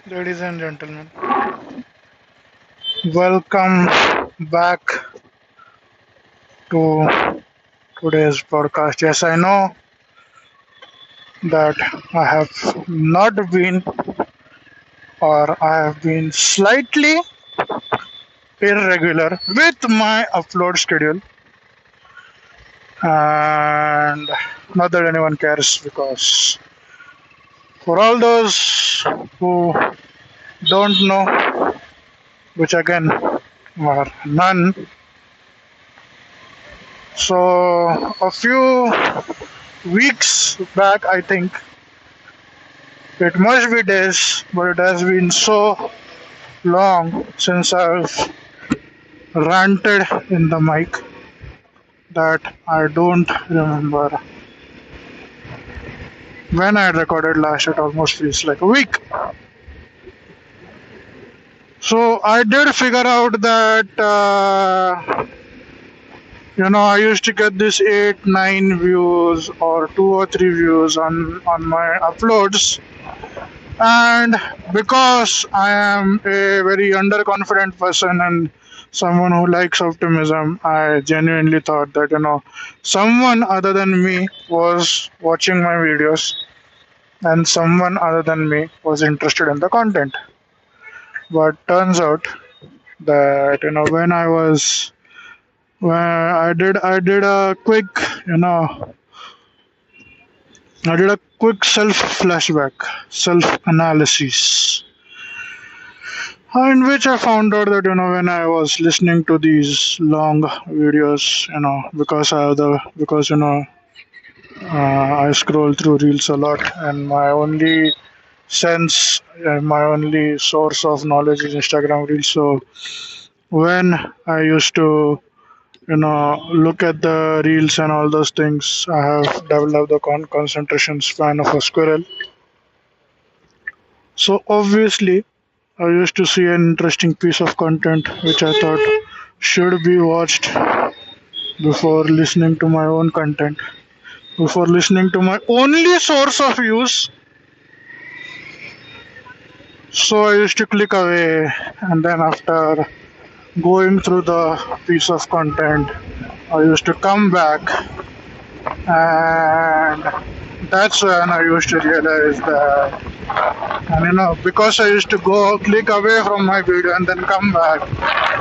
Ladies and gentlemen, welcome back to today's podcast. Yes, I know that I have not been or I have been slightly irregular with my upload schedule, and not that anyone cares because for all those who don't know, which again are none, so a few weeks back, I think it must be days, but it has been so long since I've ranted in the mic that I don't remember when I recorded last. It almost feels like a week. So I did figure out that I used to get this 8, 9 views or 2 or 3 views on my uploads, and because I am a very underconfident person and someone who likes optimism, I genuinely thought that someone other than me was watching my videos and someone other than me was interested in the content. But turns out that when I did a quick you know I did a quick self flashback, self analysis, in which I found out that when I was listening to these long videos, I scroll through reels a lot, and my only source of knowledge is Instagram reels. So when I used to look at the reels and all those things, I have developed the concentration span of a squirrel. So obviously I used to see an interesting piece of content which I thought should be watched before listening to my own content, before listening to my only source of use. So I used to click away, and then after going through the piece of content, I used to come back, and that's when I used to realize that, and because I used to go click away from my video and then come back,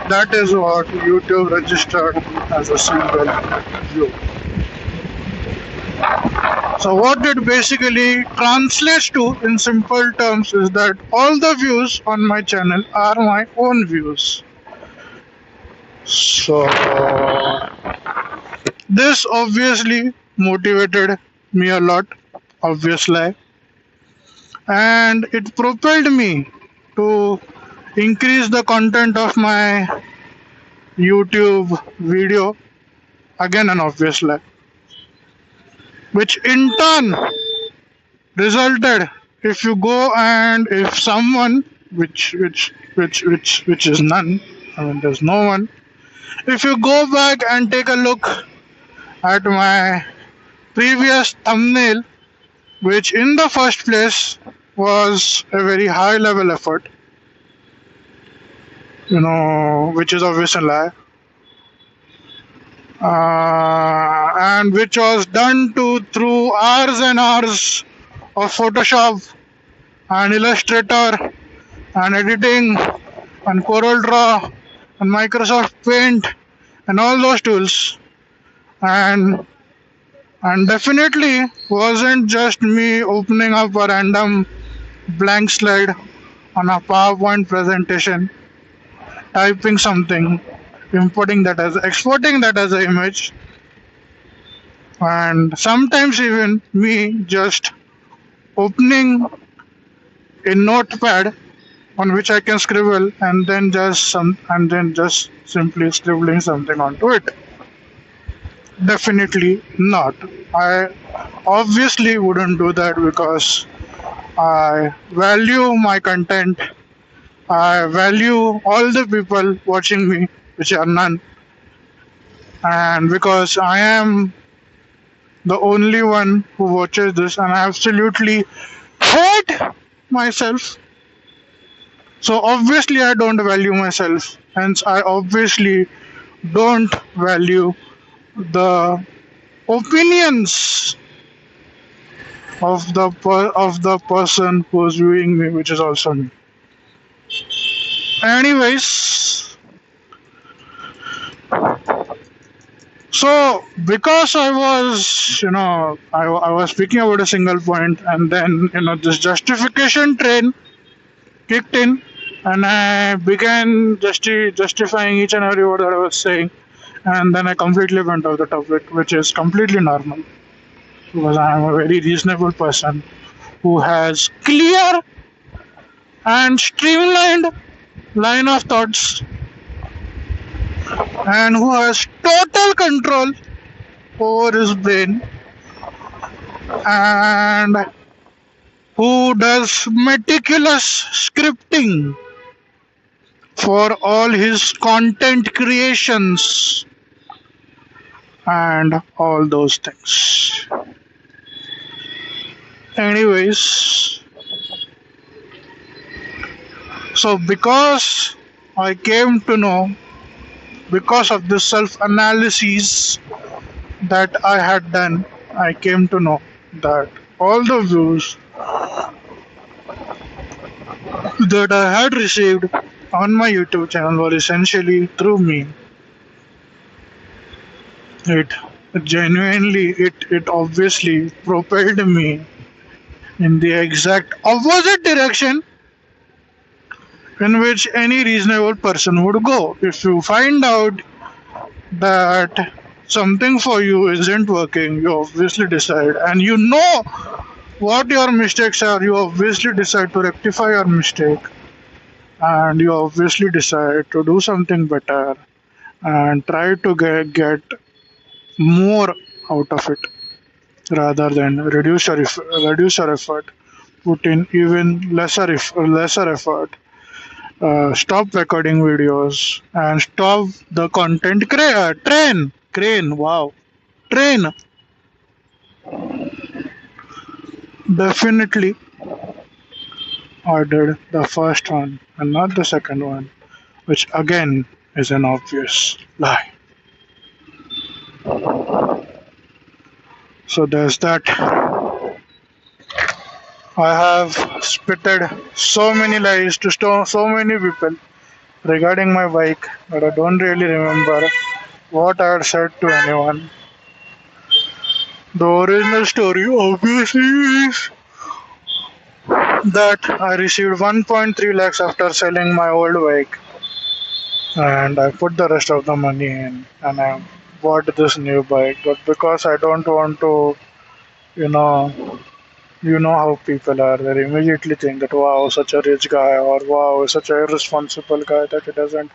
that is what YouTube registered as a single view. So what it basically translates to in simple terms is that all the views on my channel are my own views. So this obviously motivated me a lot, obviously, and it propelled me to increase the content of my YouTube video again and obviously, which in turn resulted, if you go and if someone, which is none, I mean there's no one, if you go back and take a look at my previous thumbnail, which in the first place was a very high level effort, which is obviously a lie, and which was done through hours and hours of Photoshop and Illustrator and editing and CorelDRAW and Microsoft Paint and all those tools, and definitely wasn't just me opening up a random blank slide on a PowerPoint presentation, typing something, exporting that as an image, and sometimes even me just opening a notepad on which I can scribble and then just simply scribbling something onto it. Definitely not. I obviously wouldn't do that because I value my content. I value all the people watching me, which are none, and because I am the only one who watches this, and I absolutely hate myself So obviously I don't value myself. Hence I obviously don't value the opinions of the person who's viewing me, which is also me. Anyways, so because I was, I was speaking about a single point, and then this justification train kicked in, and I began justifying each and every word that I was saying, and then I completely went off the topic, which is completely normal because I am a very reasonable person who has clear and streamlined line of thoughts and who has total control over his brain and who does meticulous scripting for all his content creations and all those things. Anyways, so because I came to know, because of the self analysis that I had done, I came to know that all the views that I had received on my YouTube channel were essentially through me. It it obviously propelled me in the exact opposite direction in which any reasonable person would go. If you find out that something for you isn't working, you obviously decide, and you know what your mistakes are, you obviously decide to rectify your mistake, and you obviously decide to do something better and try to get more out of it rather than reduce your effort, put in even lesser effort, stop recording videos and stop the content train. Wow, train. Definitely I did the first one and not the second one, which again is an obvious lie. So there's that. I have spitted so many lies to so many people regarding my bike that I don't really remember what I had said to anyone. The original story obviously is that I received 1.3 lakhs after selling my old bike, and I put the rest of the money in and I bought this new bike. But because I don't want to, you know, you know how people are, they immediately think that wow, such a rich guy, or wow, such a irresponsible guy that he doesn't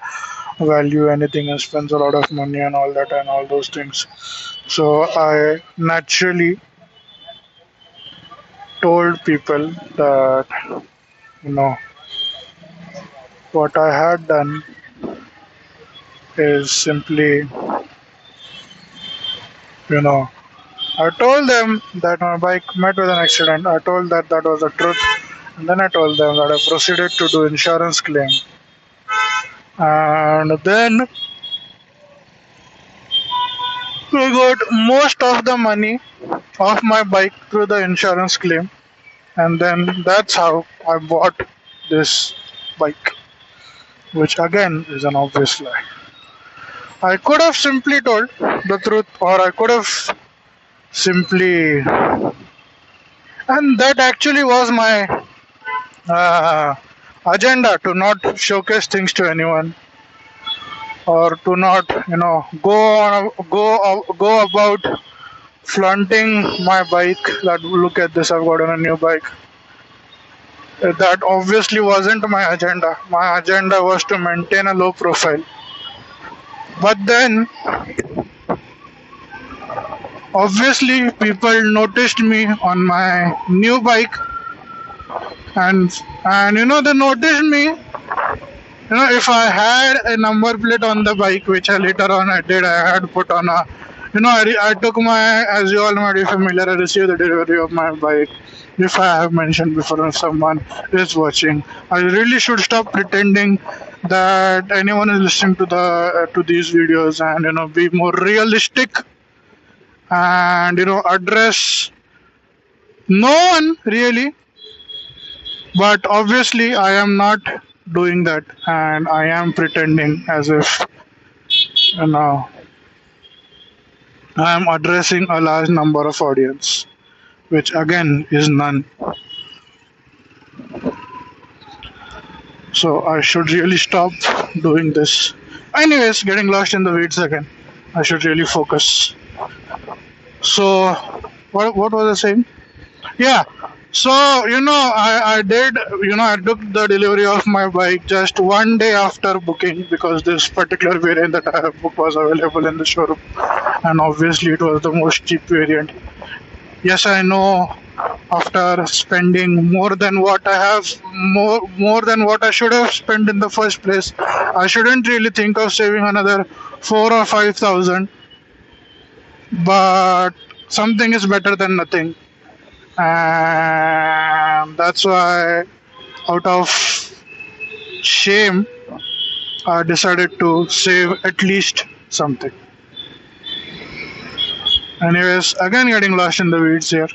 value anything and spends a lot of money and all that and all those things. So I naturally told people that you know what I had done is simply, you know, I told them that my bike met with an accident. I told that was the truth, and then I told them that I proceeded to do insurance claim, and then I got most of the money of my bike through the insurance claim, and then that's how I bought this bike, which again is an obvious lie. I could have simply told the truth, or I could have simply, and that actually was my agenda, to not showcase things to anyone, or to not, go about flaunting my bike. That look at this, I've gotten a new bike. That obviously wasn't my agenda. My agenda was to maintain a low profile. But then, obviously, people noticed me on my new bike, and they noticed me. If I had a number plate on the bike, which I later on I did, I had put on a, I took my, as you all might be familiar, I received the delivery of my bike if I have mentioned before, if someone is watching, I really should stop pretending that anyone is listening to to these videos, and be more realistic, and address no one really. But obviously I am not doing that, and I am pretending as if you know I am addressing a large number of audience, which again is none. So I should really stop doing this. Anyways, getting lost in the weeds again. I should really focus. So what was I saying? Yeah. So I did I took the delivery of my bike just one day after booking, because this particular variant that I have booked was available in the showroom, and obviously it was the most cheap variant. Yes, I know. After spending more than what I should have spent in the first place, I shouldn't really think of saving another 4 or 5 thousand. But something is better than nothing, and that's why, out of shame, I decided to save at least something. Anyways, again getting lost in the weeds here.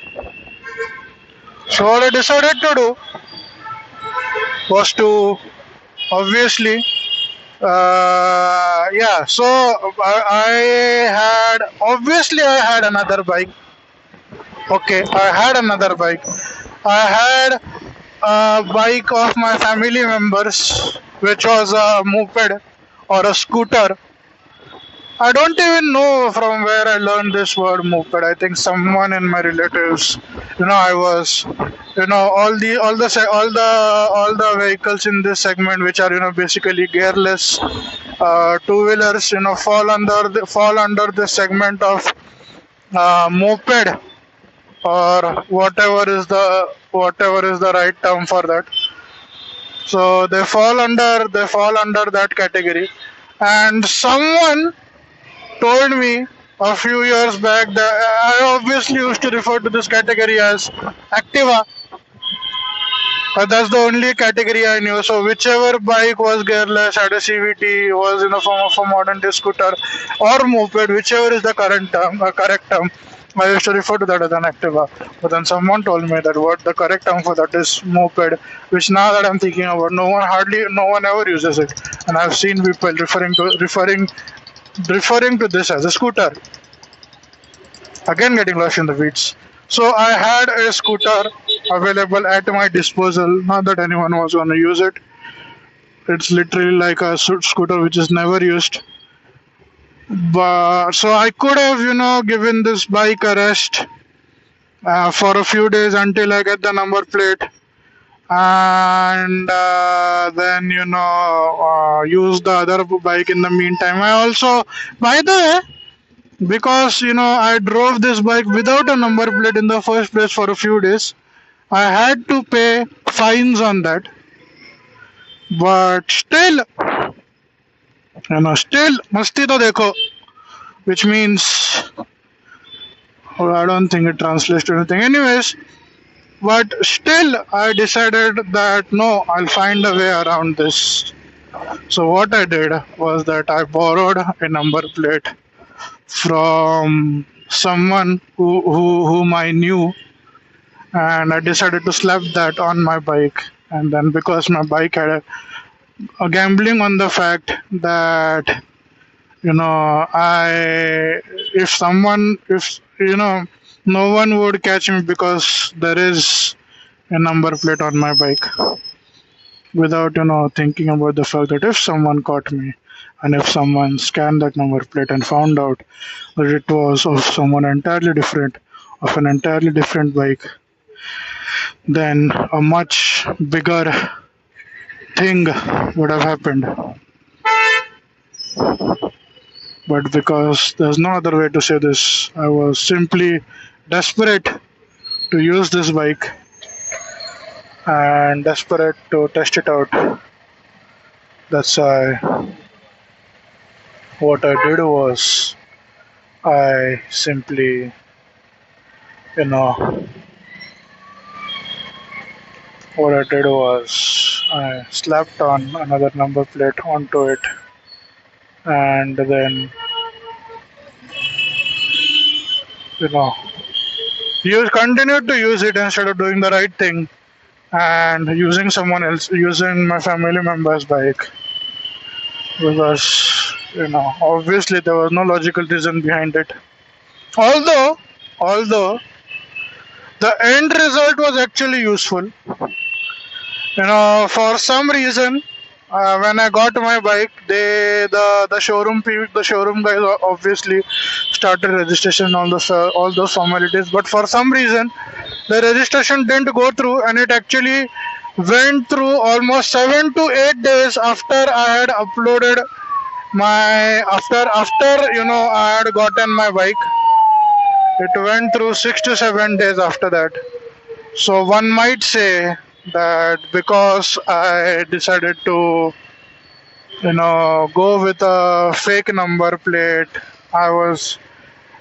So what I decided to do was to, obviously, so I had, obviously I had another bike. Okay, I had another bike. I had a bike of my family members, which was a moped or a scooter. I don't even know from where I learned this word moped. I think someone in my relatives. I was, all the vehicles in this segment, which are basically gearless two wheelers, fall under the segment of moped, or whatever is the right term for that. So they fall under that category, and someone told me a few years back that I obviously used to refer to this category as Activa. That's the only category I knew. So whichever bike was gearless, had a CVT, was in the form of a modern day scooter or moped, whichever is the correct term, I used to refer to that as an Activa. But then someone told me that what the correct term for that is moped, which now that I'm thinking about, no one ever uses it, and I've seen people referring to this as a scooter. Again getting lost in the weeds. So I had a scooter available at my disposal. Not that anyone was going to use it. It's literally like a scooter which is never used. But so I could have given this bike a rest for a few days until I get the number plate, and then use the other bike in the meantime. I also, by the way, because I drove this bike without a number plate in the first place for a few days, I had to pay fines on that. But still, still masti to dekho, which means, I don't think it translates to anything. Anyways, but still I decided that no, I'll find a way around this. So what I did was that I borrowed a number plate from someone whom I knew, and I decided to slap that on my bike. And then, because my bike had a gambling on the fact that I if no one would catch me, because there is a number plate on my bike, without thinking about the fact that if someone caught me, and if someone scanned that number plate and found out that it was of someone entirely different, of an entirely different bike, then a much bigger thing would have happened. But because there's no other way to say this, I was simply desperate to use this bike and desperate to test it out. That's why what I did was I simply, what I did was I slapped on another number plate onto it, and then you know you continued to use it instead of doing the right thing and using using my family member's bike, because obviously there was no logical reason behind it. Although the end result was actually useful. For some reason, when I got my bike, the showroom guys obviously started registration, all those formalities. But for some reason, the registration didn't go through, and it actually went through almost 7 to 8 days after I had uploaded my after I had gotten my bike. It went through 6 to 7 days after that. So one might say that because I decided to, go with a fake number plate, I was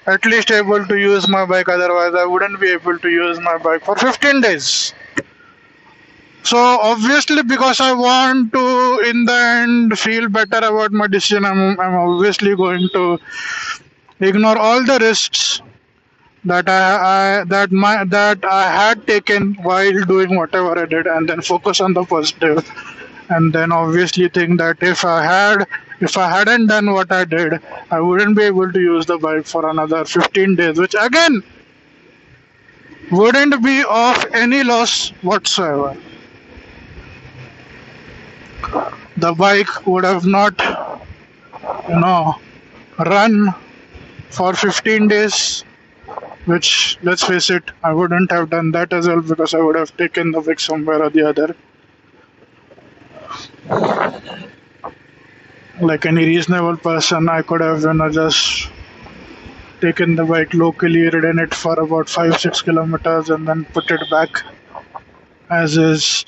at least able to use my bike. Otherwise, I wouldn't be able to use my bike for 15 days. So obviously, because I want to, in the end, feel better about my decision, I'm obviously going to ignore all the risks that I had taken while doing whatever I did, and then focus on the positive. And then obviously think that if I hadn't done what I did, I wouldn't be able to use the bike for another 15 days, which again wouldn't be of any loss whatsoever. The bike would have not, you know, run for 15 days, which, let's face it, I wouldn't have done that as well, because I would have taken the bike somewhere or the other. Like any reasonable person, I could have, just taken the bike locally, ridden it for about 5-6 kilometers, and then put it back as is.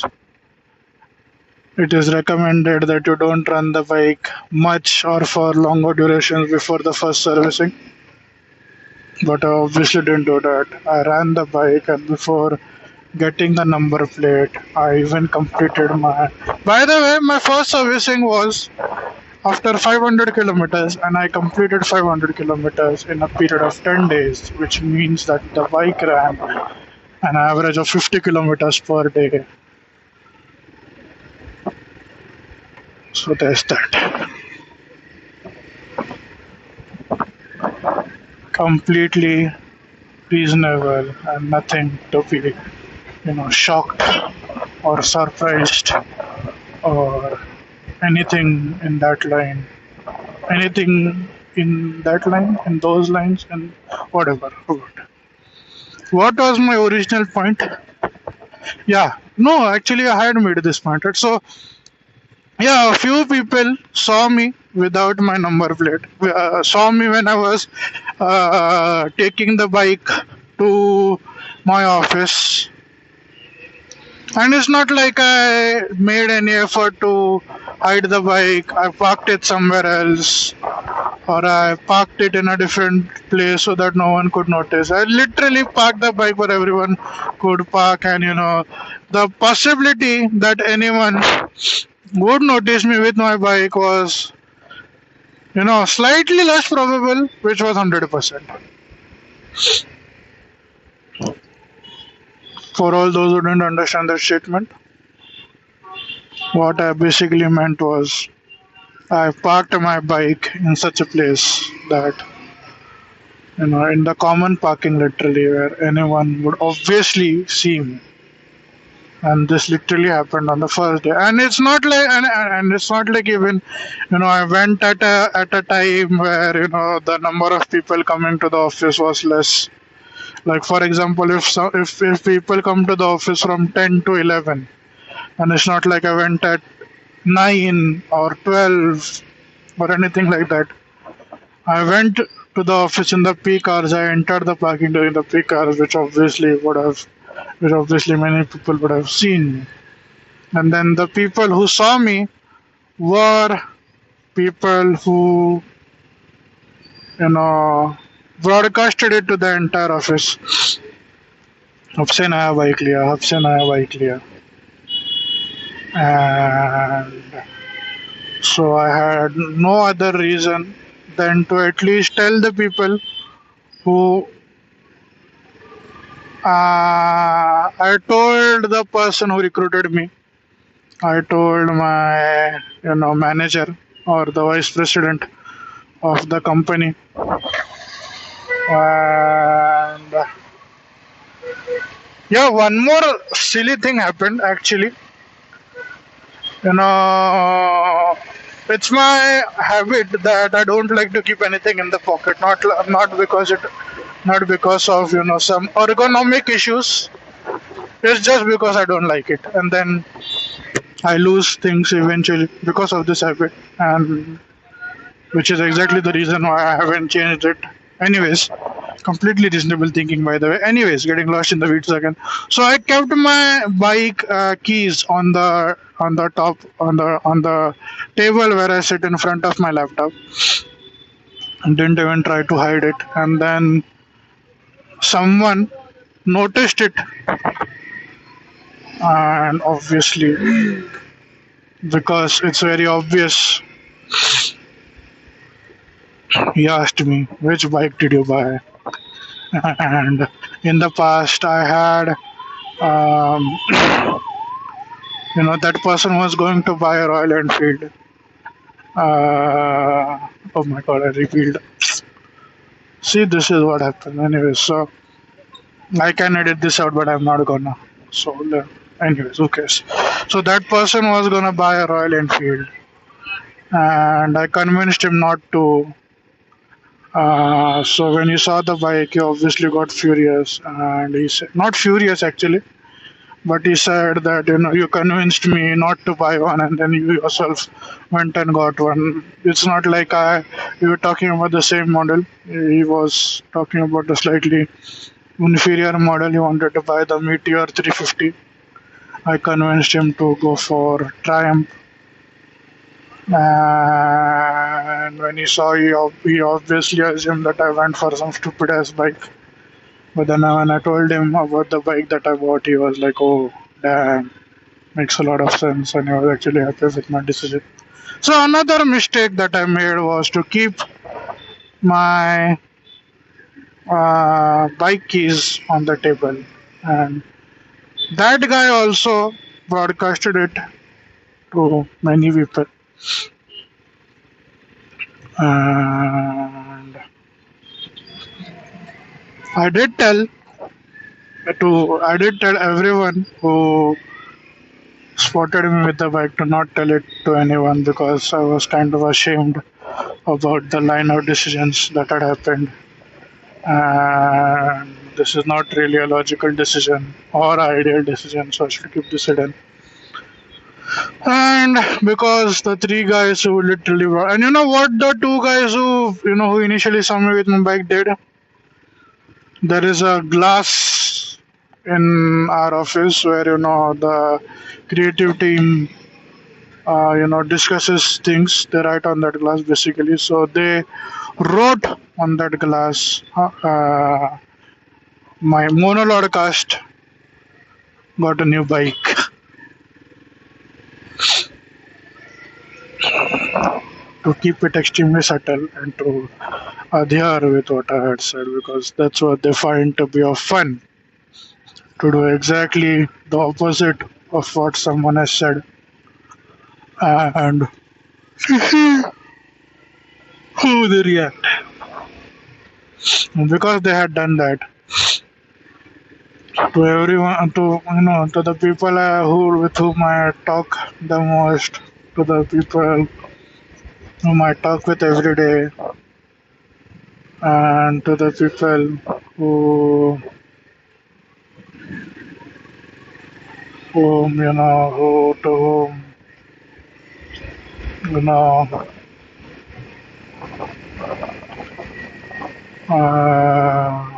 It is recommended that you don't run the bike much or for longer durations before the first servicing. But I obviously didn't do that. I ran the bike, and before getting the number plate, I even completed my. By the way, my first servicing was after 500 kilometers, and I completed 500 kilometers in a period of 10 days, which means that the bike ran an average of 50 kilometers per day. So there's that. Completely reasonable and nothing to be, shocked or surprised or anything in that line. Anything in that line, in those lines, and whatever. What was my original point? Yeah, no, actually, I had made this point. Right? So, yeah, a few people saw me without my number plate. Saw me when I was taking the bike to my office. And it's not like I made any effort to hide the bike. I parked it somewhere else, or I parked it in a different place so that no one could notice. I literally parked the bike where everyone could park, and the possibility that anyone would notice me with my bike was, slightly less probable, which was 100%. For all those who didn't understand that statement, what I basically meant was I parked my bike in such a place that, in the common parking literally, where anyone would obviously see me. And this literally happened on the first day, and it's not like, and it's not like even, I went at a time where the number of people coming to the office was less. Like, for example, if people come to the office from 10 to 11, and it's not like I went at 9 or 12 or anything like that. I went to the office in the peak hours. I entered the parking during the peak hours, which obviously many people would have seen me. And then the people who saw me were people who, broadcasted it to the entire office. "अब से नया bike लिया, अब से नया bike लिया." And so I had no other reason than to at least tell the people who I told the person who recruited me. I told my manager or the vice president of the company, and yeah, one more silly thing happened actually. You know, it's my habit that I don't like to keep anything in the pocket. Not because of some ergonomic issues. It's just because I don't like it, and then I lose things eventually because of this habit, and which is exactly the reason why I haven't changed it. Anyways, completely reasonable thinking, by the way. Anyways, getting lost in the weeds again. So I kept my bike keys on the top on the table where I sit in front of my laptop, and didn't even try to hide it. And then someone noticed it, and obviously, because it's very obvious, he asked me, "Which bike did you buy?" And in the past, I had um, that person was going to buy a Royal Enfield. Oh my god, I revealed. See, this is what happened. Anyway, so I can edit this out, but I'm not gonna. So, anyways, who cares? So that person was gonna buy a Royal Enfield, and I convinced him not to. So when he saw the bike, he obviously got furious, and he said, not furious actually, but he said that you convinced me not to buy one, and then you yourself went and got one. It's not like we were talking about the same model. He was talking about a slightly inferior model. He wanted to buy the Meteor 350. I convinced him to go for Triumph, and when he saw, he obviously assumed that I went for some stupid ass bike. But then when I told him about the bike that I bought, he was like, "Oh, damn, makes a lot of sense," and he was actually happy with my decision. So another mistake that I made was to keep my bike keys on the table, and that guy also broadcasted it to many people. And I did tell I did tell everyone who spotted me with the bike to not tell it to anyone, because I was kind of ashamed about the line of decisions that had happened. And this is not really a logical decision or ideal decision, so I should keep this hidden. And because the three guys who literally were, and you know what the two guys who initially saw me with my bike did? There is a glass in our office where the creative team discusses things. They write on that glass basically. So they wrote on that glass, my monolodcast got a new bike. To keep it extremely subtle and to adhere with what I had said, because that's what they find to be of fun, to do exactly the opposite of what someone has said. And how they react. And because they had done that, to everyone, to the people who with whom I talk the most, to the people whom I talk with every day, and to the people who whom who to whom you know uh,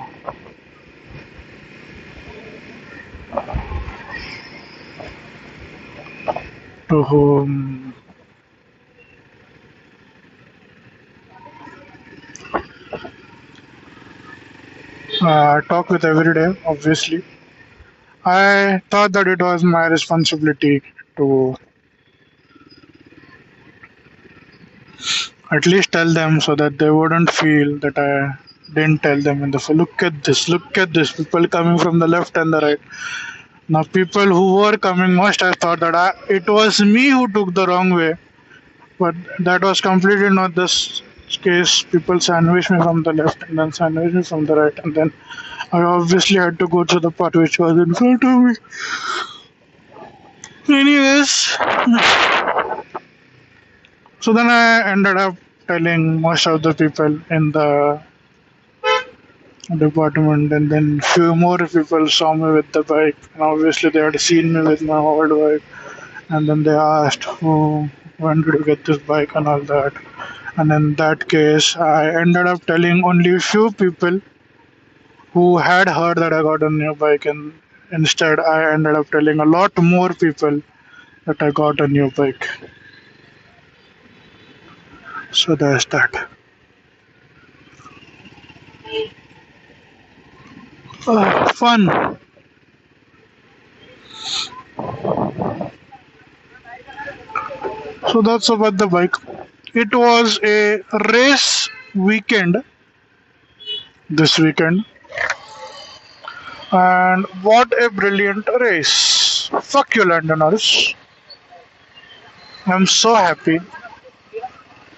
to whom I talk with every day. Obviously, I thought that it was my responsibility to At least tell them so that they wouldn't feel that I didn't tell them in the full. Look at this, people coming from the left and the right. Now, people who were coming must have thought that it was me who took the wrong way, but that was completely not this case. People sandwiched me from the left and then sandwiched me from the right, and then I obviously had to go to the part which was in front of me. Anyways, so then I ended up telling most of the people in the department, and then few more people saw me with the bike, and obviously they had seen me with my old bike, and then they asked, "Oh, when did you get this bike?" and all that. And in that case, I ended up telling only few people who had heard that I got a new bike, and instead I ended up telling a lot more people that I got a new bike. So there's that. Fun. So that's about the bike. It was a race weekend this weekend, and what a brilliant race! Fuck you, Lando Norris. I'm so happy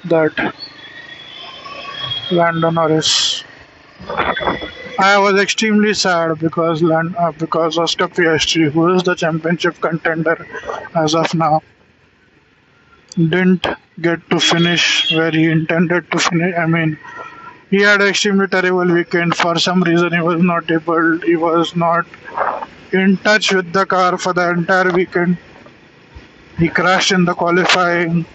that Lando Norris. I was extremely sad because Oscar Piastri, who is the championship contender as of now, didn't get to finish where he intended to finish. I mean, he had an extremely terrible weekend. For some reason, he was not in touch with the car for the entire weekend. He crashed in the qualifying,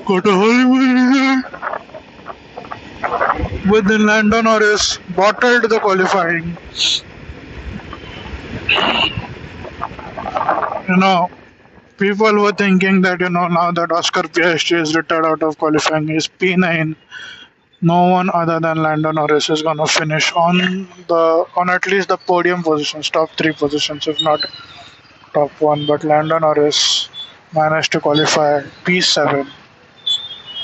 got a horrible with Lando Norris, bottled the qualifying. You know, people were thinking that, now that Oscar Piastri is retired out of qualifying, he's P9. No one other than Lando Norris is gonna finish on at least the podium positions, top three positions, if not top one. But Lando Norris managed to qualify P7,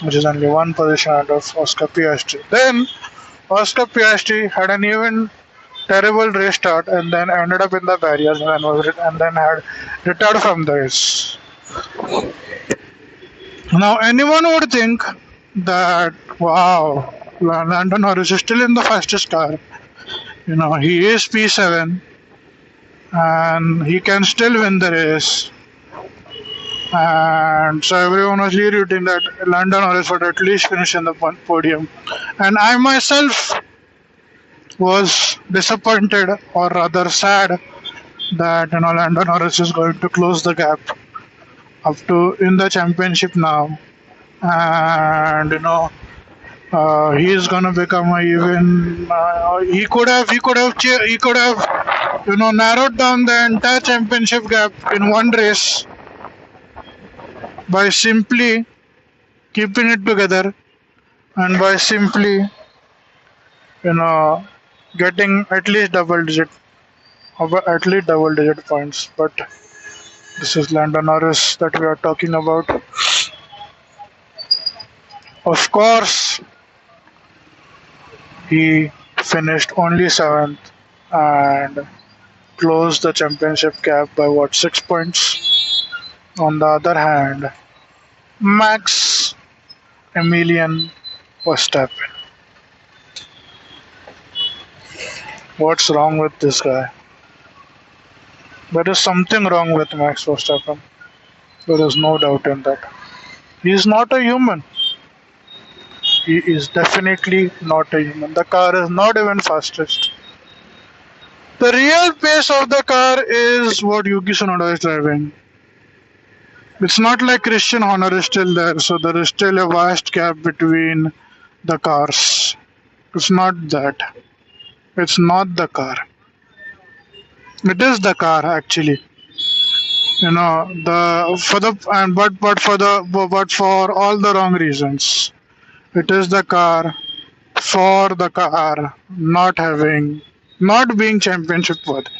which is only one position out of Oscar Piastri. Then Oscar Piastri had an even terrible race start and then ended up in the barriers and then had retired from the race. Now anyone would think that, wow, Lando Norris is still in the fastest car. He is P7 and he can still win the race. And so everyone was really rooting that Lando Norris would at least finish in the podium. And I myself was disappointed, or rather sad, that Lando Norris is going to close the gap up to in the championship now, and he's gonna become a even. He could have narrowed down the entire championship gap in one race by simply keeping it together and by simply getting at least double digit points. But this is Lando Norris that we are talking about. Of course, he finished only 7th and closed the championship gap by 6 points. On the other hand, Max Emilian Verstappen. What's wrong with this guy? There is something wrong with Max Verstappen. There is no doubt in that. He is not a human. He is definitely not a human. The car is not even fastest. The real pace of the car is what Yuki Tsunoda is driving. It's not like Christian Horner is still there, so there is still a vast gap between the cars. It's not that. It's not the car. It is the car actually. But for all the wrong reasons. It is the car for the car not being championship worthy.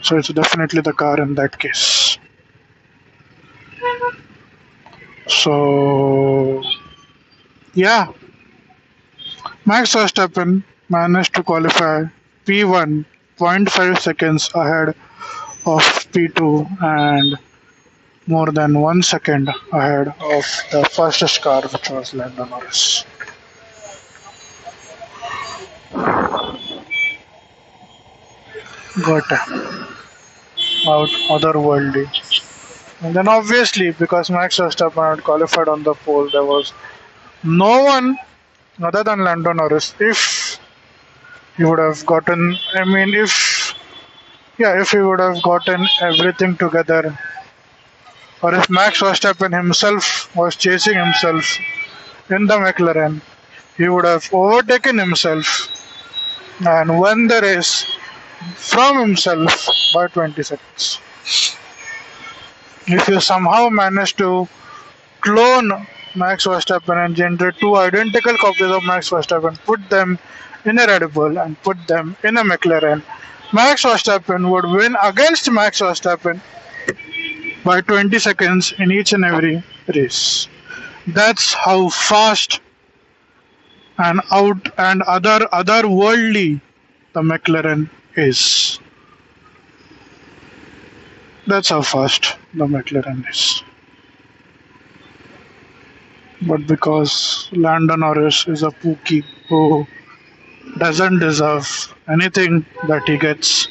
So it's definitely the car in that case. So Yeah, Max Verstappen managed to qualify P1 0.5 seconds ahead of P2 and more than 1 second ahead of the fastest car, which was Lando Norris. Got out otherworldly. And then obviously, because Max Verstappen had qualified on the pole, there was no one other than Lando Norris. If he would have gotten, I mean, if he would have gotten everything together, or if Max Verstappen himself was chasing himself in the McLaren, he would have overtaken himself and won the race from himself by 20 seconds. If you somehow manage to clone Max Verstappen and generate two identical copies of Max Verstappen, put them in a Red Bull and put them in a McLaren, Max Verstappen would win against Max Verstappen by 20 seconds in each and every race. That's how fast and otherworldly the McLaren is. That's how fast the McLaren is. But because Lando Norris is a pookie who doesn't deserve anything that he gets,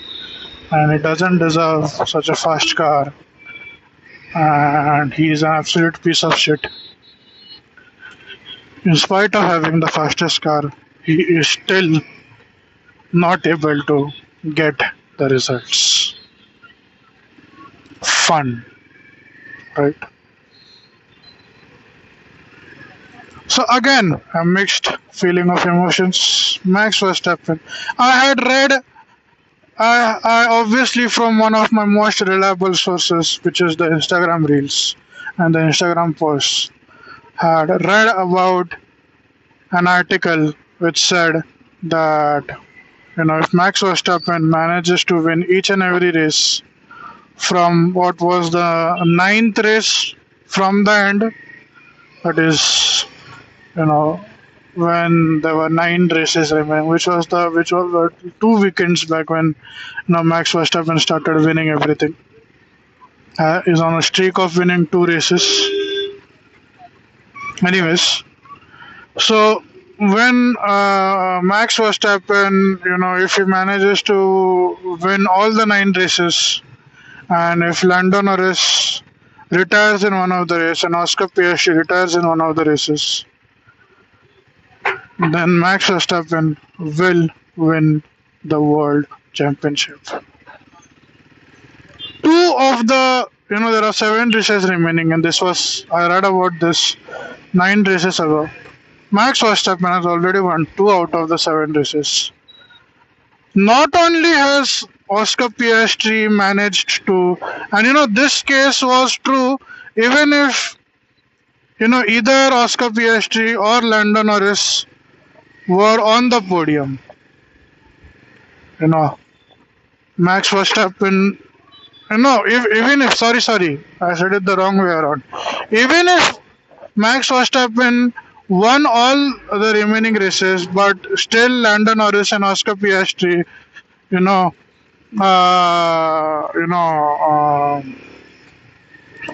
and he doesn't deserve such a fast car, and he is an absolute piece of shit. In spite of having the fastest car, he is still not able to get the results. Fun, right? So again, a mixed feeling of emotions. Max Verstappen. I had read, I obviously from one of my most reliable sources, which is the Instagram Reels and the Instagram posts, had read about an article which said that if Max Verstappen manages to win each and every race from what was the ninth race from the end, that is when there were 9 races remaining, which was the 2 weekends back when Max Verstappen started winning everything. Is on a streak of winning 2 races. Anyways, so when Max Verstappen, if he manages to win all the 9 races, and if Lando Norris retires in one of the races and Oscar Piastri retires in one of the races, then Max Verstappen will win the world championship. Two of there are 7 races remaining, and I read about this 9 races ago. Max Verstappen has already won 2 out of the 7 races. Not only has Oscar Piastri managed to, and this case was true even if either Oscar Piastri or Lando Norris were on the podium. Max Verstappen. Even if sorry, I said it the wrong way around. Even if Max Verstappen won all the remaining races, but still Lando Norris and Oscar Piastri,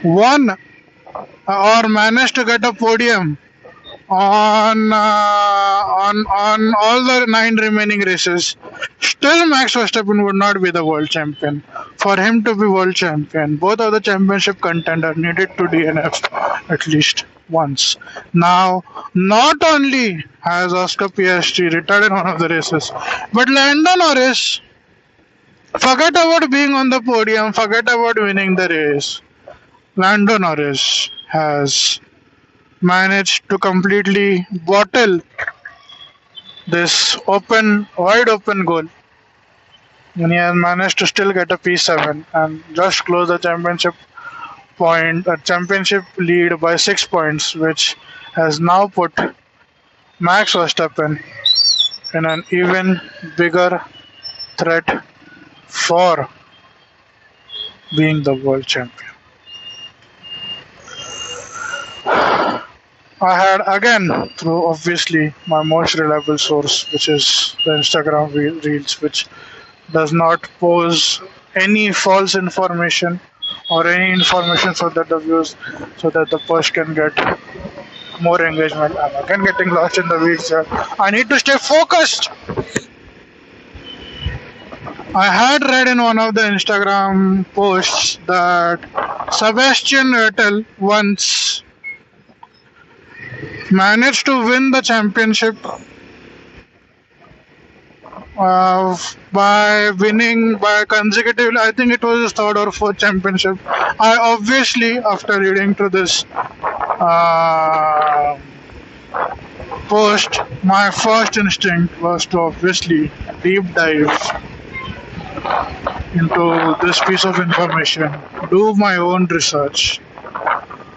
won or managed to get a podium on all the 9 remaining races, still Max Verstappen would not be the world champion. For him to be world champion, both of the championship contender needed to DNF at least once. Now, not only has Oscar Piastri retired in one of the races, but Lando Norris, forget about being on the podium, forget about winning the race. Lando Norris has managed to completely bottle this wide open goal, and he has managed to still get a P7 and just close the championship lead by 6 points, which has now put Max Verstappen in an even bigger threat for being the world champion. I had again through obviously my most reliable source, which is the Instagram Reels, which does not pose any false information or any information so that the views, so that the post can get more engagement. I'm again getting lost in the weeds here. I need to stay focused. I had read in one of the Instagram posts that Sebastian Vettel once managed to win the championship by winning by consecutively. I think it was his third or fourth championship. I obviously, after reading through this uh, post, my first instinct was to obviously deep dive into this piece of information, do my own research,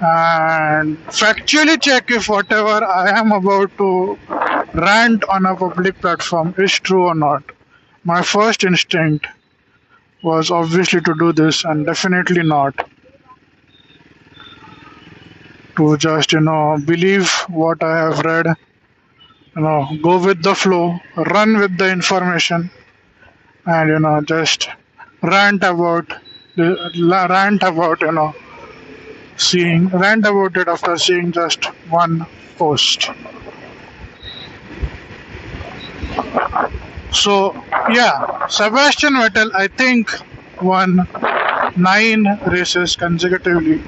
and factually check if whatever I am about to rant on a public platform is true or not. My first instinct was obviously to do this, and definitely not to just, believe what I have read, go with the flow, run with the information, and, just rant about, rant about, rant about it after seeing just one post. So, yeah, Sebastian Vettel, I think, won 9 races consecutively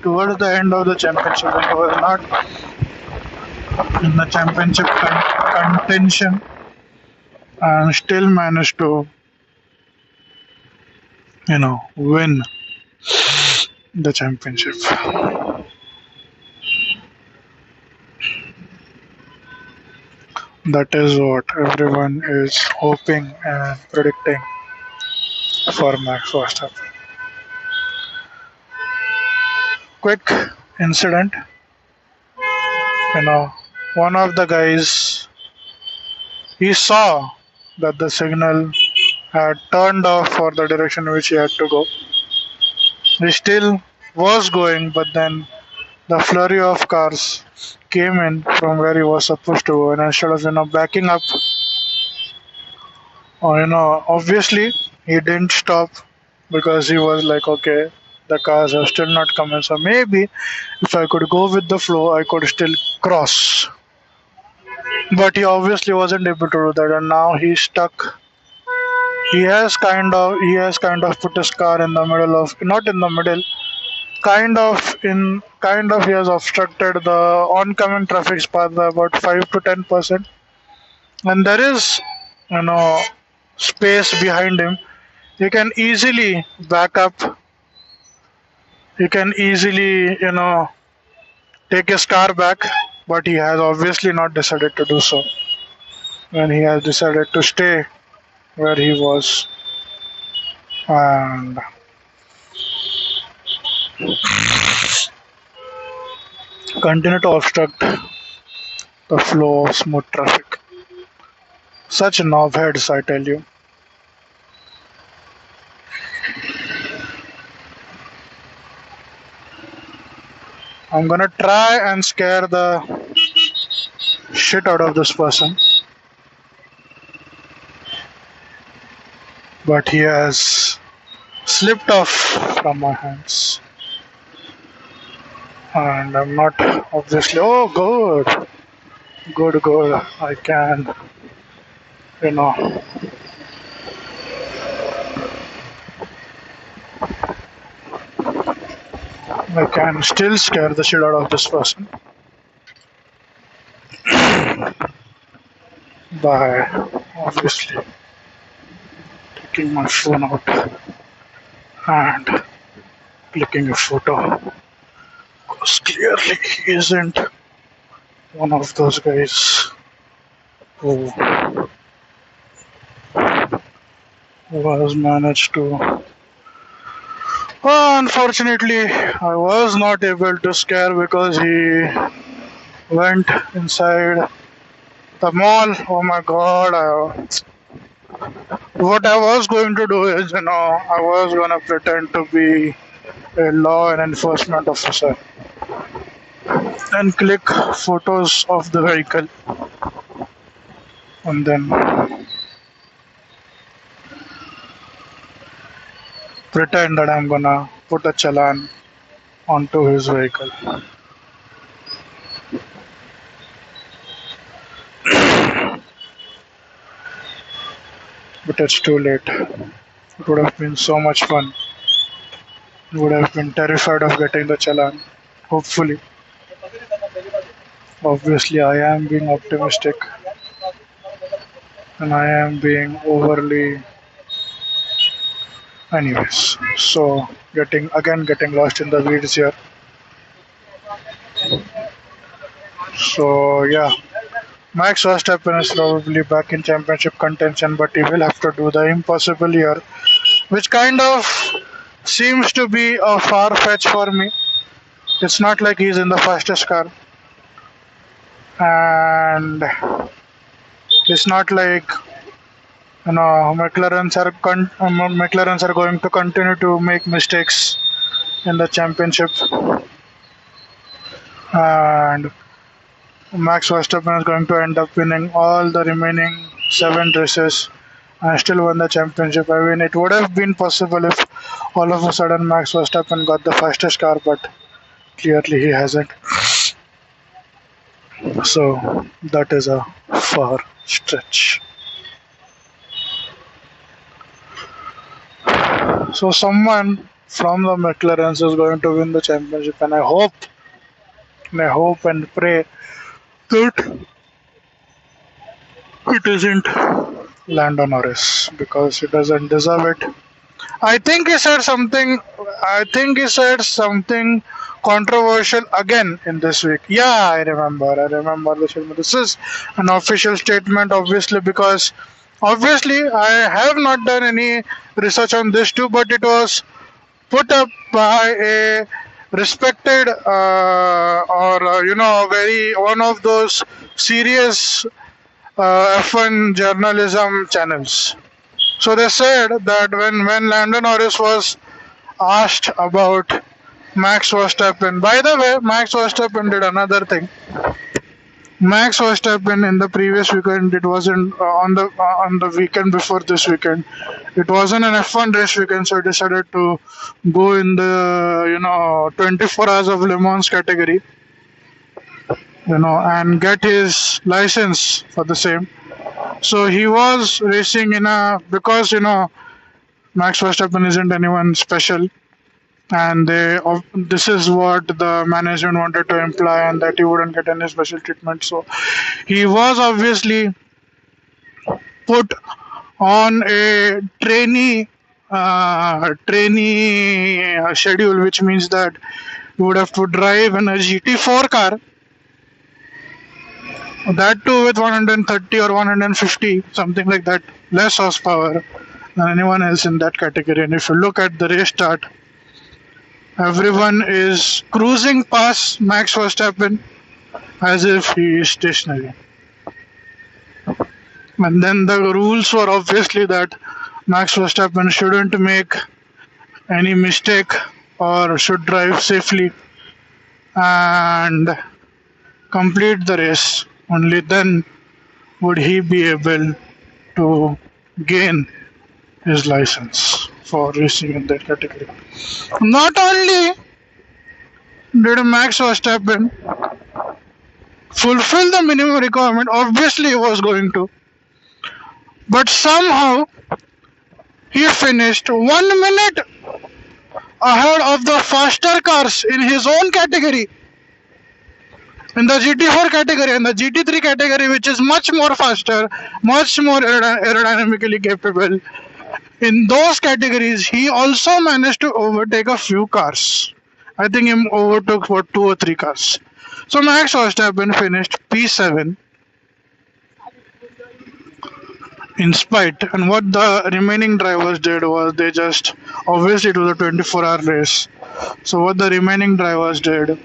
towards the end of the championship. He was not in the championship contention and still managed to, win the championship. That is what everyone is hoping and predicting for Max Verstappen. Quick incident, you know, one of the guys, he saw that the signal had turned off for the direction which he had to go. He still was going, but then the flurry of cars came in from where he was supposed to go, and instead of backing up, or obviously he didn't stop because he was like, okay, the cars are still not coming, so maybe if I could go with the flow, I could still cross. But he obviously wasn't able to do that, and now he's stuck. He has kind of put his car in the middle of, not in the middle, kind of he has obstructed the oncoming traffic path by about 5 to 10%, and there is you know space behind him. He can easily back up. He can easily take his car back, but he has obviously not decided to do so, and he has decided to stay where he was and continue to obstruct the flow of smooth traffic. Such knobheads, I tell you. I'm gonna try and scare the shit out of this person, but he has slipped off from my hands. And I'm not obviously. Oh, good. Good, good. I can, you know, I can still scare the shit out of this person by obviously taking my phone out and clicking a photo. Because clearly he isn't one of those guys who has managed to. Unfortunately, I was not able to scare because he went inside the mall. Oh my god. What I was going to do is, I was going to pretend to be a law and enforcement officer and click photos of the vehicle, and then pretend that I'm gonna put a challan onto his vehicle. But it's too late. It would have been so much fun. I would have been terrified of getting the challan. Hopefully. Obviously, I am being optimistic and I am being overly. Anyways, so getting lost in the weeds here. So, yeah, Max Verstappen is probably back in championship contention, but he will have to do the impossible here, which kind of seems to be a far fetch for me. It's not like he's in the fastest car, and it's not like McLarens are going to continue to make mistakes in the championship, and Max Verstappen is going to end up winning all the remaining 7 races and still won the championship. I mean, it would have been possible if all of a sudden Max Verstappen got the fastest car, but clearly he hasn't. So that is a far stretch. So someone from the McLarens is going to win the championship, and I hope and pray that it isn't Lando Norris because he doesn't deserve it. I think he said something. I think he said something controversial again in this week. Yeah, I remember this. This is an official statement, obviously, because obviously I have not done any research on this too, but it was put up by a respected very one of those serious F1 journalism channels. So they said that when Lando Norris was asked about Max Verstappen, by the way, Max Verstappen did another thing. Max Verstappen in the previous weekend, it wasn't on the weekend before this weekend. It wasn't an F1 race weekend, so he decided to go in the 24 hours of Le Mans category, and get his license for the same. So he was racing because Max Verstappen isn't anyone special, and this is what the management wanted to imply, and that he wouldn't get any special treatment. So he was obviously put on a trainee schedule, which means that he would have to drive in a GT4 car, that too with 130 or 150, something like that, less horsepower than anyone else in that category. And if you look at the race start, everyone is cruising past Max Verstappen as if he is stationary. And then the rules were obviously that Max Verstappen shouldn't make any mistake or should drive safely and complete the race. Only then would he be able to gain his license for racing in that category. Not only did Max Verstappen fulfill the minimum requirement, obviously he was going to, but somehow he finished 1 minute ahead of the faster cars in his own category. In the GT4 category and the GT3 category, which is much more faster, much more aerodynamically capable, in those categories, he also managed to overtake a few cars. I think he overtook 2 or 3 cars. So Max Verstappen finished P7 in spite. And what the remaining drivers did was they just, obviously it was a 24-hour race. So what the remaining drivers did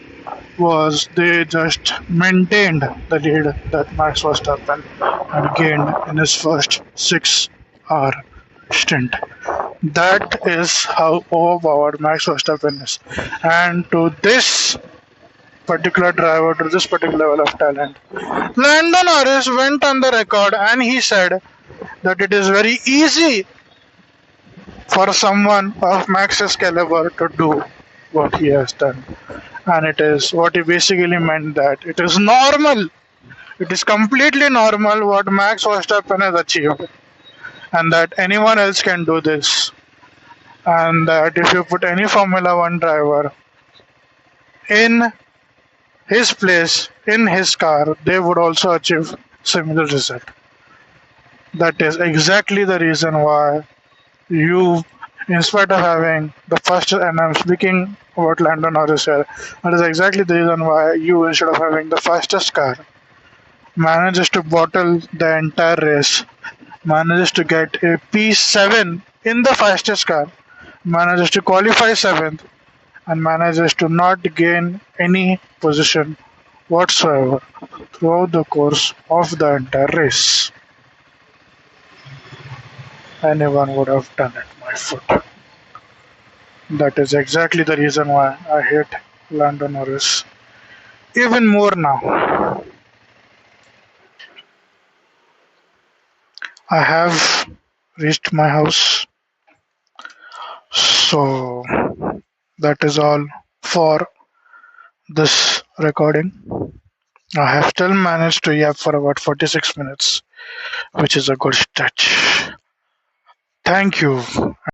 was they just maintained the lead that Max Verstappen had gained in his first 6-hour stint. That is how overpowered Max Verstappen is. And to this particular driver to this particular level of talent. Lando Norris went on the record and he said that it is very easy for someone of Max's caliber to do what he has done. And it is what he basically meant that it is normal. It is completely normal what Max Verstappen has achieved, and that anyone else can do this. And that if you put any Formula One driver in his place, in his car, they would also achieve similar result. That is exactly the reason why you, in spite of having the first, and I'm speaking about Lando Norris here, that is exactly the reason why you, instead of having the fastest car, manages to bottle the entire race, manages to get a P7 in the fastest car, manages to qualify 7th, and manages to not gain any position whatsoever throughout the course of the entire race. Anyone would have done it, my foot. That is exactly the reason why I hate Lando Norris even more now. I have reached my house, so that is all for this recording. I have still managed to yap for about 46 minutes, which is a good stretch. Thank you.